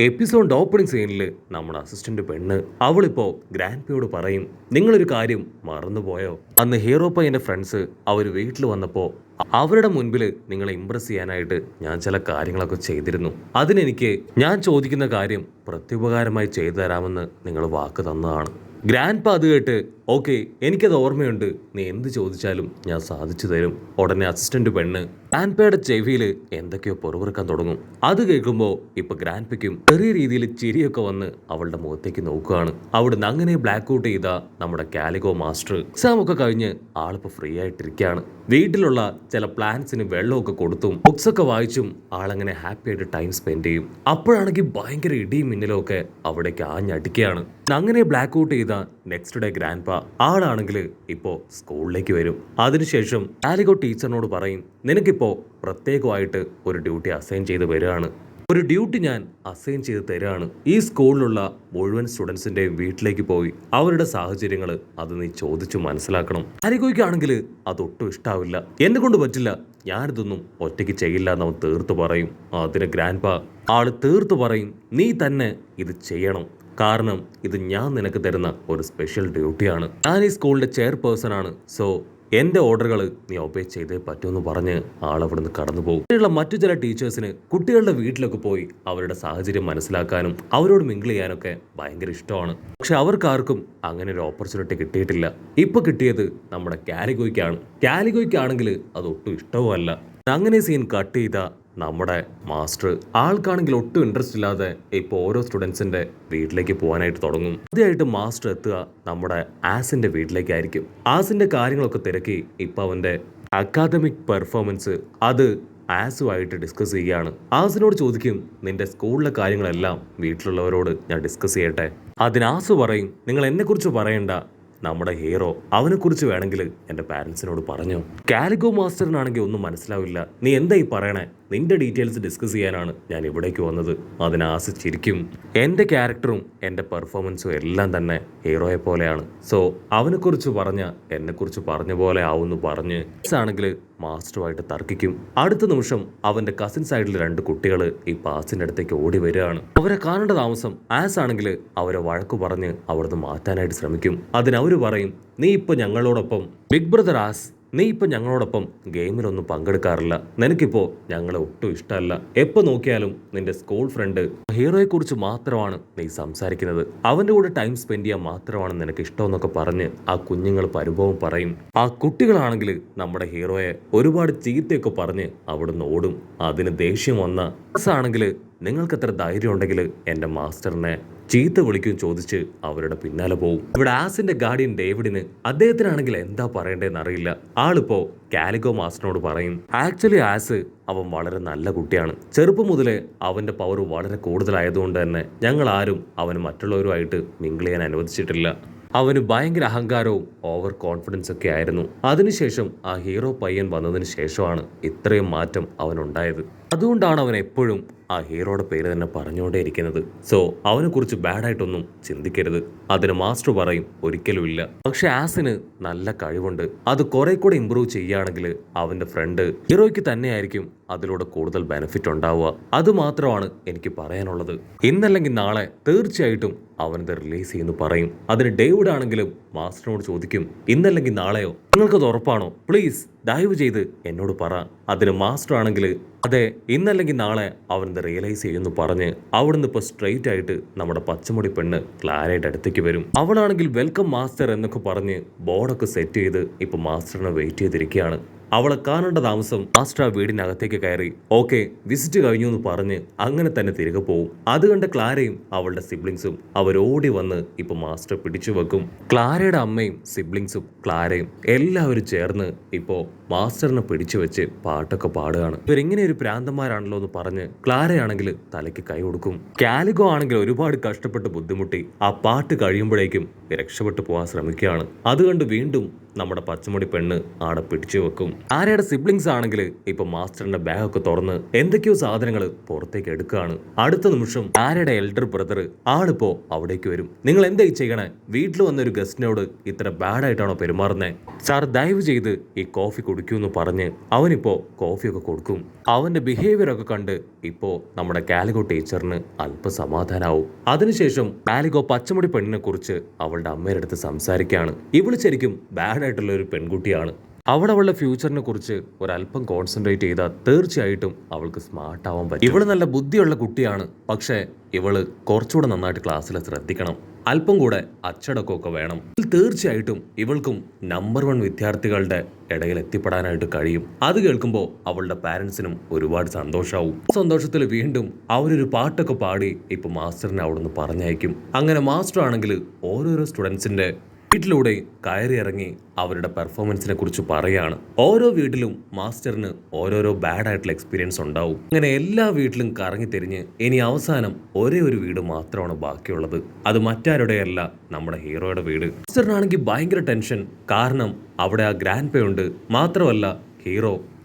Episode opening സീനിൽ നമ്മുടെ assistant പെണ്ണ് അവളിപ്പോ ഗ്രാൻഡ് പറയും, നിങ്ങളൊരു കാര്യം മറന്നുപോയോ? അന്ന് ഹീറോ പയ്യന്റെ ഫ്രണ്ട്സ് അവർ വീട്ടിൽ വന്നപ്പോ അവരുടെ മുൻപിൽ നിങ്ങളെ ഇംപ്രസ് ചെയ്യാനായിട്ട് ഞാൻ ചില കാര്യങ്ങളൊക്കെ ചെയ്തിരുന്നു. അതിനെനിക്ക് ഞാൻ ചോദിക്കുന്ന കാര്യം പ്രത്യുപകാരമായി ചെയ്തു തരാമെന്ന് നിങ്ങൾ വാക്ക് തന്നതാണ്. ഗ്രാൻഡ് അത് കേട്ട് ഓക്കെ, എനിക്കത് ഓർമ്മയുണ്ട്, നീ എന്ത് ചോദിച്ചാലും ഞാൻ സാധിച്ചു തരും. ഉടനെ അസിസ്റ്റന്റ് പെണ്ണ് ഗ്രാൻഡ്പയുടെ ചെവിയിൽ എന്തൊക്കെയോ പൊറുപിറുക്കാൻ തുടങ്ങും. അത് കേൾക്കുമ്പോൾ ഇപ്പൊ ഗ്രാൻഡ്പയ്ക്കും ചെറിയ രീതിയിൽ ചിരിയൊക്കെ വന്ന് അവളുടെ മുഖത്തേക്ക് നോക്കുകയാണ്. അവിടുന്ന് അങ്ങനെ ബ്ലാക്ക് ഔട്ട് ചെയ്ത നമ്മുടെ കാലിഗോ മാസ്റ്റർ എക്സാം ഒക്കെ കഴിഞ്ഞ് ആളിപ്പോ ഫ്രീ ആയിട്ടിരിക്കുകയാണ്. വീട്ടിലുള്ള ചില പ്ലാൻസിന് വെള്ളമൊക്കെ കൊടുത്തും ബുക്സ് ഒക്കെ വായിച്ചും ആളങ്ങനെ ഹാപ്പി ആയിട്ട് ടൈം സ്പെൻഡ് ചെയ്യും. അപ്പോഴാണെങ്കിൽ ഭയങ്കര ഇടിയും മിന്നലും ഒക്കെ അവിടേക്ക് ആഞ്ഞടിക്കുകയാണ്. അങ്ങനെ ബ്ലാക്ക് ഔട്ട് ചെയ്ത നെക്സ്റ്റ് ഡേ ഗ്രാൻഡ്പ ആളാണെങ്കിൽ ഇപ്പോ സ്കൂളിലേക്ക് വരും. അതിനുശേഷം കാലിഗോ ടീച്ചറിനോട് പറയും, നിനക്കിപ്പോ പ്രത്യേകമായിട്ട് ഒരു ഡ്യൂട്ടി അസൈൻ ചെയ്ത് വരികയാണ്. ഒരു ഡ്യൂട്ടി ഞാൻ അസൈൻ ചെയ്ത് തരികയാണ്. ഈ സ്കൂളിലുള്ള മുഴുവൻ സ്റ്റുഡൻസിന്റെയും വീട്ടിലേക്ക് പോയി അവരുടെ സാഹചര്യങ്ങൾ അത് നീ ചോദിച്ചു മനസ്സിലാക്കണം. കാലിഗോയ്ക്കാണെങ്കിൽ അതൊട്ടും ഇഷ്ടാവില്ല. എന്നെ കൊണ്ട് പറ്റില്ല, ഞാനിതൊന്നും ഒറ്റയ്ക്ക് ചെയ്യില്ല എന്ന് അവൻ തീർത്തു പറയും. അതിന് ഗ്രാൻഡ്പ ആള് തീർത്തു പറയും, നീ തന്നെ ഇത് ചെയ്യണം. കാരണം ഇത് ഞാൻ നിനക്ക് തരുന്ന ഒരു സ്പെഷ്യൽ ഡ്യൂട്ടിയാണ്. ഞാൻ ഈ സ്കൂളിന്റെ ചെയർപേഴ്സൺ ആണ്. സോ എന്റെ ഓർഡറുകൾ നീ ഒബേ ചെയ്തേ പറ്റൂന്ന് പറഞ്ഞ് ആളവിടുന്ന് കടന്നു പോകും. ഇവിടെയുള്ള മറ്റു ചില ടീച്ചേഴ്സിന് കുട്ടികളുടെ വീട്ടിലൊക്കെ പോയി അവരുടെ സാഹചര്യം മനസ്സിലാക്കാനും അവരോട് മിങ്കിൾ ചെയ്യാനൊക്കെ ഭയങ്കര ഇഷ്ടമാണ്. പക്ഷെ അവർക്കാർക്കും അങ്ങനെ ഒരു ഓപ്പർച്യൂണിറ്റി കിട്ടിയിട്ടില്ല. ഇപ്പൊ കിട്ടിയത് നമ്മുടെ കാലിഗോയ്ക്കാണ്. കാലിഗോയ്ക്കാണെങ്കിൽ അത് ഒട്ടും ഇഷ്ടവും അല്ല. അങ്ങനെ സീൻ കട്ട് ചെയ്ത നമ്മുടെ മാസ്റ്റർ ആൾക്കാണെങ്കിൽ ഒട്ടും ഇൻട്രസ്റ്റ് ഇല്ലാതെ ഇപ്പോൾ ഓരോ സ്റ്റുഡൻസിന്റെ വീട്ടിലേക്ക് പോകാനായിട്ട് തുടങ്ങും. ആദ്യമായിട്ട് മാസ്റ്റർ എത്തുക നമ്മുടെ ആസിന്റെ വീട്ടിലേക്കായിരിക്കും. ആസിന്റെ കാര്യങ്ങളൊക്കെ തിരക്കി ഇപ്പൊ അവന്റെ അക്കാദമിക് പെർഫോമൻസ് അത് ആസുമായിട്ട് ഡിസ്കസ് ചെയ്യുകയാണ്. ആസിനോട് ചോദിക്കും, നിന്റെ സ്കൂളിലെ കാര്യങ്ങളെല്ലാം വീട്ടിലുള്ളവരോട് ഞാൻ ഡിസ്കസ് ചെയ്യട്ടെ? അതിന് ആസു പറയും, നിങ്ങൾ എന്നെക്കുറിച്ച് പറയണ്ട, നമ്മുടെ ഹീറോ അവനെക്കുറിച്ച് വേണമെങ്കിൽ എൻ്റെ പാരൻസിനോട് പറഞ്ഞു. കാലിഗോ മാസ്റ്ററിനാണെങ്കിൽ ഒന്നും മനസ്സിലാവില്ല. നീ എന്താ ഈ പറയണേ? നിന്റെ ഡീറ്റെയിൽസ് ഡിസ്കസ് ചെയ്യാനാണ് ഞാൻ ഇവിടേക്ക് വന്നത്. അതിനെ ആസിച്ചിരിക്കും. എൻ്റെ ക്യാരക്ടറും എൻ്റെ പെർഫോമൻസും എല്ലാം തന്നെ ഹീറോയെ പോലെയാണ്. സോ അവനെക്കുറിച്ച് പറഞ്ഞ എന്നെക്കുറിച്ച് പറഞ്ഞ പോലെ ആവുമെന്ന് പറഞ്ഞ് ആണെങ്കിൽ മാസ്റ്ററുമായിട്ട് തർക്കിക്കും. അടുത്ത നിമിഷം അവന്റെ കസിൻ സൈഡിൽ 2 കുട്ടികൾ ഈ പാസിന്റെ അടുത്തേക്ക് ഓടി വരികയാണ്. അവരെ കാണേണ്ട താമസം ആസ് ആണെങ്കിൽ അവരെ വഴക്കു പറഞ്ഞ് അവിടുന്ന് മാറ്റാനായിട്ട് ശ്രമിക്കും. അതിനവര് പറയും, നീ ഇപ്പൊ ഞങ്ങളോടൊപ്പം ബിഗ് ബ്രദർ ആസ്, നീ ഇപ്പൊ ഞങ്ങളോടൊപ്പം ഗെയിമിലൊന്നും പങ്കെടുക്കാറില്ല. നിനക്കിപ്പോ ഞങ്ങളെ ഒട്ടും ഇഷ്ടമല്ല. എപ്പോ നോക്കിയാലും നിന്റെ സ്കൂൾ ഫ്രണ്ട് ഹീറോയെ കുറിച്ച് മാത്രമാണ് നീ സംസാരിക്കുന്നത്. അവന്റെ കൂടെ ടൈം സ്പെൻഡ് ചെയ്യാൻ മാത്രമാണ് നിനക്ക് ഇഷ്ടമെന്നൊക്കെ പറഞ്ഞ് ആ കുഞ്ഞുങ്ങൾ പരിഭവം പറയും. ആ കുട്ടികളാണെങ്കിൽ നമ്മുടെ ഹീറോയെ ഒരുപാട് ചീത്തയൊക്കെ പറഞ്ഞ് അവിടുന്ന് ഓടും. അതിന് ദേഷ്യം വന്ന ആണെങ്കിൽ നിങ്ങൾക്ക് എത്ര ധൈര്യം ഉണ്ടെങ്കിൽ എൻ്റെ മാസ്റ്ററിനെ ചീത്ത വിളിക്കും ചോദിച്ച് അവരുടെ പിന്നാലെ പോവും. ഇവിടെ ആസിന്റെ ഗാർഡിയൻ ഡേവിഡിന് അദ്ദേഹത്തിനാണെങ്കിൽ എന്താ പറയേണ്ടതെന്ന് അറിയില്ല. ആളിപ്പോ കാലിഗോ മാസ്റ്ററിനോട് പറയും, ആക്ച്വലി ആസ് അവൻ വളരെ നല്ല കുട്ടിയാണ്. ചെറുപ്പം മുതലേ അവന്റെ പവർ വളരെ കൂടുതലായതുകൊണ്ട് തന്നെ ഞങ്ങൾ ആരും അവന് മറ്റുള്ളവരുമായിട്ട് മിങ്കിൾ ചെയ്യാൻ അനുവദിച്ചിട്ടില്ല. അവന് ഭയങ്കര അഹങ്കാരവും ഓവർ കോൺഫിഡൻസ് ഒക്കെ ആയിരുന്നു. അതിനുശേഷം ആ ഹീറോ പയ്യൻ വന്നതിന് ശേഷമാണ് ഇത്രയും മാറ്റം അവനുണ്ടായത്. അതുകൊണ്ടാണ് അവൻ എപ്പോഴും ആ ഹീറോയുടെ പേര് തന്നെ പറഞ്ഞുകൊണ്ടേയിരിക്കുന്നത്. സോ അവനെ കുറിച്ച് ബാഡായിട്ടൊന്നും ചിന്തിക്കരുത്. അതിന് മാസ്റ്റർ പറയും, ഒരിക്കലുമില്ല. പക്ഷെ ആസിന് നല്ല കഴിവുണ്ട്. അത് കുറെ കൂടെ ഇമ്പ്രൂവ് ചെയ്യുകയാണെങ്കിൽ അവന്റെ ഫ്രണ്ട് ഹീറോയ്ക്ക് തന്നെയായിരിക്കും അതിലൂടെ കൂടുതൽ ബെനിഫിറ്റ് ഉണ്ടാവുക. അത് മാത്രമാണ് എനിക്ക് പറയാനുള്ളത്. ഇന്നല്ലെങ്കിൽ നാളെ തീർച്ചയായിട്ടും അവനത് റിലീസ് ചെയ്യുന്നു പറയും. അതിന് ഡേവിഡ് ആണെങ്കിലും മാസ്റ്ററിനോട് ചോദിക്കും, ഇന്നല്ലെങ്കിൽ നാളെയോ? നിങ്ങൾക്കത് ഉറപ്പാണോ? പ്ലീസ് ദയവ് ചെയ്ത് എന്നോട് പറ. അതിന് മാസ്റ്റർ ആണെങ്കിൽ അതെ, ഇന്നല്ലെങ്കിൽ നാളെ അവനത് റിയലൈസ് ചെയ്യുന്നു പറഞ്ഞ് അവിടുന്ന് ഇപ്പൊ സ്ട്രെയിറ്റ് ആയിട്ട് നമ്മുടെ പച്ചമുടി പെണ്ണ് ക്ലാരയുടെ അടുത്തേക്ക് വരും. അവളാണെങ്കിൽ വെൽക്കം മാസ്റ്റർ എന്നൊക്കെ പറഞ്ഞ് ബോർഡൊക്കെ സെറ്റ് ചെയ്ത് ഇപ്പൊ മാസ്റ്ററിനെ വെയിറ്റ് ചെയ്തിരിക്കുകയാണ്. അവളെ കാണേണ്ട താമസം മാസ്റ്റർ ആ വീടിനകത്തേക്ക് കയറി ഓക്കെ വിസിറ്റ് കഴിഞ്ഞു എന്ന് പറഞ്ഞ് അങ്ങനെ തന്നെ തിരികെ പോവും. അത് കണ്ട ക്ലാരയും അവളുടെ സിബ്ലിങ്സും അവരോടി വന്ന് ഇപ്പൊ മാസ്റ്റർ പിടിച്ചു വെക്കും. ക്ലാരയുടെ അമ്മയും സിബ്ലിങ്സും ക്ലാരയും എല്ലാവരും ചേർന്ന് ഇപ്പോ മാസ്റ്ററിനെ പിടിച്ചു വെച്ച് പാട്ടൊക്കെ പാടുകയാണ്. ഇവരിങ്ങനെ ഒരു പ്രാന്തന്മാരാണല്ലോ എന്ന് പറഞ്ഞ് ക്ലാരയാണെങ്കിൽ തലയ്ക്ക് കൈ കൊടുക്കും. കാലിഗോ ആണെങ്കിൽ ഒരുപാട് കഷ്ടപ്പെട്ട് ബുദ്ധിമുട്ടി ആ പാട്ട് കഴിയുമ്പോഴേക്കും രക്ഷപ്പെട്ടു പോകാൻ ശ്രമിക്കുകയാണ്. അതുകണ്ട് വീണ്ടും നമ്മുടെ പച്ചമുടി പെണ്ണ് ആടെ പിടിച്ചു വെക്കും. ആര്യയുടെ സിബ്ലിങ്സ് ആണെങ്കിൽ ഇപ്പൊ മാസ്റ്ററിന്റെ ബാഗൊക്കെ തുറന്ന് എന്തൊക്കെയോ സാധനങ്ങൾ പുറത്തേക്ക് എടുക്കുകയാണ്. അടുത്ത നിമിഷം ആര്യയുടെ എൽഡർ ബ്രദർ ആളിപ്പോ അവിടേക്ക് വരും. നിങ്ങൾ എന്തായി ചെയ്യണേ? വീട്ടിൽ വന്നൊരു ഗസ്റ്റിനോട് ഇത്ര ബാഡായിട്ടാണോ പെരുമാറുന്നേ? സാർ ദയവ് ചെയ്ത് ഈ കോഫി കുടിക്കൂന്ന് പറഞ്ഞ് അവനിപ്പോ കോഫിയൊക്കെ കൊടുക്കും. അവന്റെ ബിഹേവിയർ ഒക്കെ കണ്ട് ഇപ്പോ നമ്മുടെ കാലിഗോ ടീച്ചറിന് അല്പ സമാധാനാവും. അതിനുശേഷം കാലിഗോ പച്ചമുടി പെണ്ണിനെ കുറിച്ച് അവളുടെ അമ്മയുടെ അടുത്ത് സംസാരിക്കുകയാണ്. ഇവള് ശരിക്കും ബാഡായിട്ടുള്ള ഒരു പെൺകുട്ടിയാണ്. അവളുടെ ഫ്യൂച്ചറിനെ കുറിച്ച് ഒരല്പം കോൺസെൻട്രേറ്റ് ചെയ്താൽ തീർച്ചയായിട്ടും അവൾക്ക് സ്മാർട്ട് ആവാൻ പറ്റും. ഇവള് നല്ല ബുദ്ധിയുള്ള കുട്ടിയാണ്. പക്ഷേ ഇവള് കുറച്ചുകൂടെ നന്നായിട്ട് ക്ലാസ്സിൽ ശ്രദ്ധിക്കണം. അല്പം കൂടെ അച്ചടക്കമൊക്കെ വേണം. തീർച്ചയായിട്ടും ഇവൾക്കും നമ്പർ 1 വിദ്യാർത്ഥികളുടെ ഇടയിൽ എത്തിപ്പെടാനായിട്ട് കഴിയും. അത് കേൾക്കുമ്പോൾ അവളുടെ പാരൻസിനും ഒരുപാട് സന്തോഷമാവും. സന്തോഷത്തിൽ വീണ്ടും അവരൊരു പാട്ടൊക്കെ പാടി ഇപ്പൊ മാസ്റ്ററിനെ അവിടുന്ന് പറഞ്ഞയക്കും. അങ്ങനെ മാസ്റ്റർ ആണെങ്കിൽ ഓരോരോ സ്റ്റുഡൻസിന്റെ വീട്ടിലൂടെ കയറി ഇറങ്ങി അവരുടെ പെർഫോമൻസിനെ കുറിച്ച് പറയാണ്. ഓരോ വീട്ടിലും മാസ്റ്ററിന് ഓരോരോ ബാഡ് ആയിട്ടുള്ള എക്സ്പീരിയൻസ് ഉണ്ടാവും. അങ്ങനെ എല്ലാ വീട്ടിലും കറങ്ങി തിരിഞ്ഞ് ഇനി അവസാനം ഒരേ ഒരു വീട് മാത്രമാണ് ബാക്കിയുള്ളത്. അത് മറ്റാരുടെയല്ല, നമ്മുടെ ഹീറോയുടെ വീട്. മാസ്റ്ററിനാണെങ്കിൽ ഭയങ്കര ടെൻഷൻ. കാരണം അവിടെ ആ ഗ്രാൻഡ് പേ ഉണ്ട്. മാത്രമല്ല ഹീറോ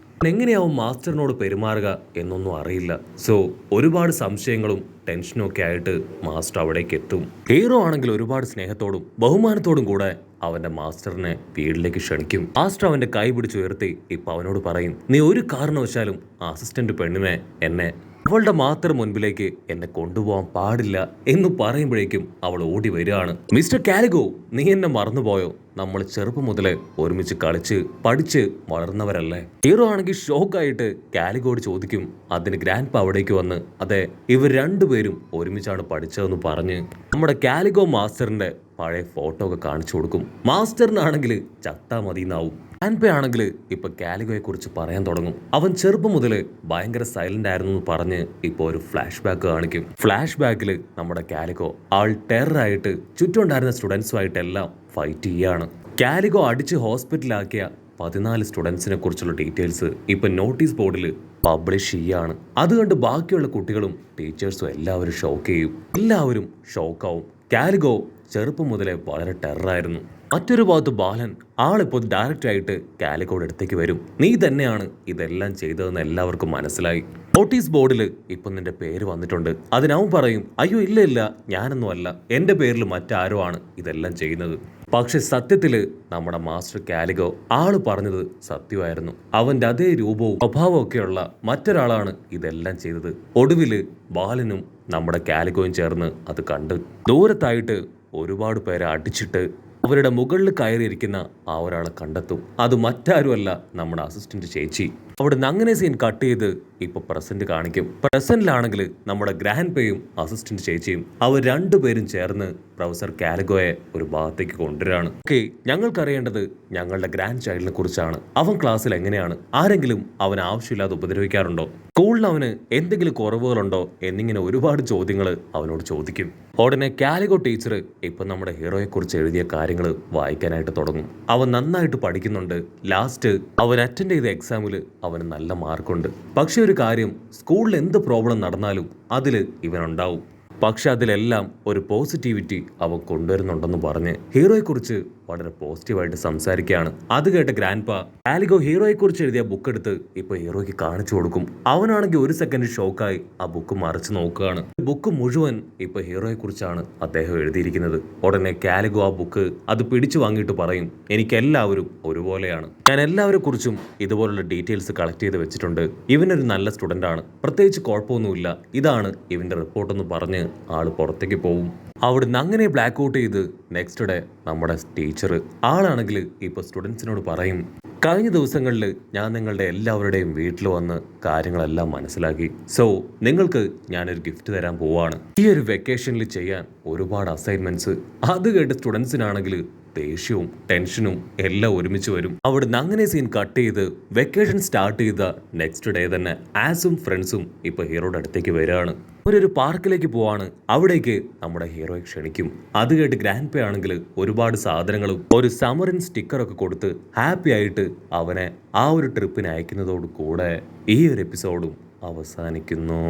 എങ്ങനെയാവും മാസ്റ്ററിനോട് പെരുമാറുക എന്നൊന്നും അറിയില്ല. സോ ഒരുപാട് സംശയങ്ങളും ടെൻഷനും ഒക്കെ ആയിട്ട് മാസ്റ്റർ അവിടേക്ക് എത്തും. ഹീറോ ആണെങ്കിൽ ഒരുപാട് സ്നേഹത്തോടും ബഹുമാനത്തോടും കൂടെ അവന്റെ മാസ്റ്ററിനെ വീട്ടിലേക്ക് ക്ഷണിക്കും. മാസ്റ്റർ അവന്റെ കൈ പിടിച്ചുയർത്തി ഇപ്പൊ അവനോട് പറയും, നീ ഒരു കാരണവശാലും അസിസ്റ്റന്റ് പെണ്ണിനെ എന്നെ അവളുടെ മാത്രം മുൻപിലേക്ക് എന്നെ കൊണ്ടുപോകാൻ പാടില്ല എന്ന് പറയുമ്പോഴേക്കും അവൾ ഓടി വരികയാണ്. മിസ്റ്റർ കാലിഗോ, നീ എന്നെ മറന്നുപോയോ? നമ്മൾ ചെറുപ്പം മുതലേ ഒരുമിച്ച് കളിച്ച് പഠിച്ച് വളർന്നവരല്ലേ? ഹീറോ ആണെങ്കിൽ ഷോക്കായിട്ട് കാലിഗോട് ചോദിക്കും. അതിന് ഗ്രാൻഡ് പ അവിടേക്ക് വന്ന് അതെ, ഇവർ രണ്ടുപേരും ഒരുമിച്ചാണ് പഠിച്ചതെന്ന് പറഞ്ഞ് നമ്മുടെ കാലിഗോ മാസ്റ്ററിന്റെ പഴയ ഫോട്ടോ ഒക്കെ കാണിച്ചു കൊടുക്കും. മാസ്റ്ററിനാണെങ്കിൽ ചത്താ മതിന്നാവും. ഗ്രാൻഡ് പ ആണെങ്കിൽ ഇപ്പൊ കാലിഗോയെ കുറിച്ച് പറയാൻ തുടങ്ങും. അവൻ ചെറുപ്പം മുതല് ഭയങ്കര സൈലന്റ് ആയിരുന്നു എന്ന് പറഞ്ഞ് ഇപ്പൊ ഒരു ഫ്ലാഷ് ബാക്ക് കാണിക്കും. ഫ്ലാഷ് ബാക്കിൽ നമ്മുടെ കാലിഗോ ആൾ ടെററായിട്ട് ചുറ്റുമുണ്ടായിരുന്ന സ്റ്റുഡൻസുമായിട്ടെല്ലാം ഫൈറ്റ് ചെയ്യാണ്. കാലിഗോ അടിച്ച് ഹോസ്പിറ്റലാക്കിയ 14 സ്റ്റുഡൻസിനെ കുറിച്ചുള്ള ഡീറ്റെയിൽസ് ഇപ്പൊ നോട്ടീസ് ബോർഡിൽ പബ്ലിഷ് ചെയ്യാണ്. അതുകൊണ്ട് ബാക്കിയുള്ള കുട്ടികളും ടീച്ചേഴ്സും എല്ലാവരും ഷോക്ക് ചെയ്യും. എല്ലാവരും ഷോക്കാവും. കാലിഗോ ചെറുപ്പം മുതലേ വളരെ ടെററായിരുന്നു. മറ്റൊരു ഭാഗത്ത് ബാലൻ ആളിപ്പോൾ ഡയറക്റ്റ് ആയിട്ട് കാലിഗോയുടെ അടുത്തേക്ക് വരും. നീ തന്നെയാണ് ഇതെല്ലാം ചെയ്തതെന്ന് എല്ലാവർക്കും മനസ്സിലായി. നോട്ടീസ് ബോർഡിൽ ഇപ്പൊ നിന്റെ പേര് വന്നിട്ടുണ്ട്. അതിനവൻ പറയും, അയ്യോ ഇല്ല ഇല്ല, ഞാനൊന്നും അല്ല, എന്റെ പേരിൽ മറ്റാരോ ആണ് ഇതെല്ലാം ചെയ്യുന്നത്. പക്ഷെ സത്യത്തില് നമ്മുടെ മാസ്റ്റർ കാലിഗോ ആള് പറഞ്ഞത് സത്യമായിരുന്നു. അവന്റെ അതേ രൂപവും സ്വഭാവവും ഒക്കെയുള്ള മറ്റൊരാളാണ് ഇതെല്ലാം ചെയ്തത്. ഒടുവില് ബാലനും നമ്മുടെ കാലിഗോയും ചേർന്ന് അത് കണ്ട് ദൂരത്തായിട്ട് ഒരുപാട് പേരെ അടിച്ചിട്ട് അവരുടെ മുകളിൽ കയറിയിരിക്കുന്ന ആ ഒരാളെ കണ്ടെത്തും. അത് മറ്റാരുമല്ല, നമ്മുടെ അസിസ്റ്റന്റ് ചേച്ചി. അവിടുന്ന് അങ്ങനെ സീൻ കട്ട് ചെയ്ത് ഇപ്പൊ പ്രസന്റ് കാണിക്കും. പ്രസന്റിലാണെങ്കിൽ നമ്മുടെ ഗ്രാൻഡ് പേയും അസിസ്റ്റന്റ് ചേച്ചിയും അവർ രണ്ടുപേരും ചേർന്ന് പ്രൊഫസർ കാലിഗോയെ ഒരു ഭാഗത്തേക്ക് കൊണ്ടുവരാണ്. ഓക്കെ, ഞങ്ങൾക്കറിയേണ്ടത് ഞങ്ങളുടെ ഗ്രാൻഡ് ചൈൽഡിനെ കുറിച്ചാണ്. അവൻ ക്ലാസ്സിൽ എങ്ങനെയാണ്? ആരെങ്കിലും അവൻ ആവശ്യമില്ലാതെ ഉപദ്രവിക്കാറുണ്ടോ? സ്കൂളിൽ അവന് എന്തെങ്കിലും കുറവുകളുണ്ടോ എന്നിങ്ങനെ ഒരുപാട് ചോദ്യങ്ങൾ അവനോട് ചോദിക്കും. ഉടനെ കാലിഗോ ടീച്ചർ ഇപ്പൊ നമ്മുടെ ഹീറോയെ കുറിച്ച് എഴുതിയ കാര്യങ്ങൾ വായിക്കാനായിട്ട് തുടങ്ങും. അവൻ നന്നായിട്ട് പഠിക്കുന്നുണ്ട്. ലാസ്റ്റ് അവൻ അറ്റൻഡ് ചെയ്ത എക്സാമിൽ അവന് നല്ല മാർക്കുണ്ട്. പക്ഷെ ഒരു കാര്യം, സ്കൂളിൽ എന്ത് പ്രോബ്ലം നടന്നാലും അതിൽ ഇവനുണ്ടാവും. പക്ഷെ അതിലെല്ലാം ഒരു പോസിറ്റിവിറ്റി അവൻ കൊണ്ടുവരുന്നുണ്ടെന്ന് പറഞ്ഞ് ഹീറോയെക്കുറിച്ച് വളരെ പോസിറ്റീവായിട്ട് സംസാരിക്കുകയാണ്. അത് കേട്ട ഗ്രാൻഡ് പ കാലിഗോ ഹീറോയെക്കുറിച്ച് എഴുതിയ ബുക്ക് എടുത്ത് ഇപ്പൊ ഹീറോയ്ക്ക് കാണിച്ചു കൊടുക്കും. അവനാണെങ്കിൽ ഒരു സെക്കൻഡ് ഷോക്കായി ആ ബുക്ക് മറിച്ച് നോക്കുകയാണ്. ബുക്ക് മുഴുവൻ ഇപ്പൊ ഹീറോയെക്കുറിച്ചാണ് അദ്ദേഹം എഴുതിയിരിക്കുന്നത്. ഉടനെ കാലിഗോ ആ ബുക്ക് അത് പിടിച്ചു വാങ്ങിയിട്ട് പറയും, എനിക്ക് എല്ലാവരും ഒരുപോലെയാണ്. ഞാൻ എല്ലാവരെ കുറിച്ചും ഇതുപോലുള്ള ഡീറ്റെയിൽസ് കളക്ട് ചെയ്ത് വെച്ചിട്ടുണ്ട്. ഇവനൊരു നല്ല സ്റ്റുഡന്റ് ആണ്, പ്രത്യേകിച്ച് കുഴപ്പമൊന്നുമില്ല, ഇതാണ് ഇവന്റെ റിപ്പോർട്ടെന്ന് പറഞ്ഞ് ആള് പുറത്തേക്ക് പോവും. അവിടുന്ന് അങ്ങനെ ബ്ലാക്ക് ഔട്ട് ചെയ്ത് നെക്സ്റ്റ് ഡേ നമ്മുടെ ടീച്ചർ ആളാണെങ്കിൽ ഇപ്പൊ സ്റ്റുഡൻസിനോട് പറയും, കഴിഞ്ഞ ദിവസങ്ങളിൽ ഞാൻ നിങ്ങളുടെ എല്ലാവരുടെയും വീട്ടിൽ വന്ന് കാര്യങ്ങളെല്ലാം മനസ്സിലാക്കി. സോ നിങ്ങൾക്ക് ഞാനൊരു ഗിഫ്റ്റ് തരാൻ പോവാണ്. ഈ ഒരു വെക്കേഷനിൽ ചെയ്യാൻ ഒരുപാട് അസൈൻമെന്റ്സ്. അത് കേട്ട് സ്റ്റുഡൻസിനാണെങ്കിൽ ദേഷ്യവും ടെൻഷനും എല്ലാം ഒരുമിച്ച് വരും. അവിടുന്ന് അങ്ങനെ സീൻ കട്ട് ചെയ്ത് വെക്കേഷൻ സ്റ്റാർട്ട് ചെയ്ത നെക്സ്റ്റ് ഡേ തന്നെ ആസും ഫ്രണ്ട്സും ഇപ്പൊ ഹീറോയുടെ അടുത്തേക്ക് വരികയാണ്. അവരൊരു പാർക്കിലേക്ക് പോവാണ്. അവിടേക്ക് നമ്മുടെ ഹീറോയെ ക്ഷണിക്കും. അത് കേട്ട് ഗ്രാൻഡ് പേ ആണെങ്കിൽ ഒരുപാട് സാധനങ്ങളും ഒരു സമറിൻ സ്റ്റിക്കറൊക്കെ കൊടുത്ത് ഹാപ്പി ആയിട്ട് അവനെ ആ ഒരു ട്രിപ്പിന് അയക്കുന്നതോട് കൂടെ ഈ ഒരു എപ്പിസോഡും അവസാനിക്കുന്നു.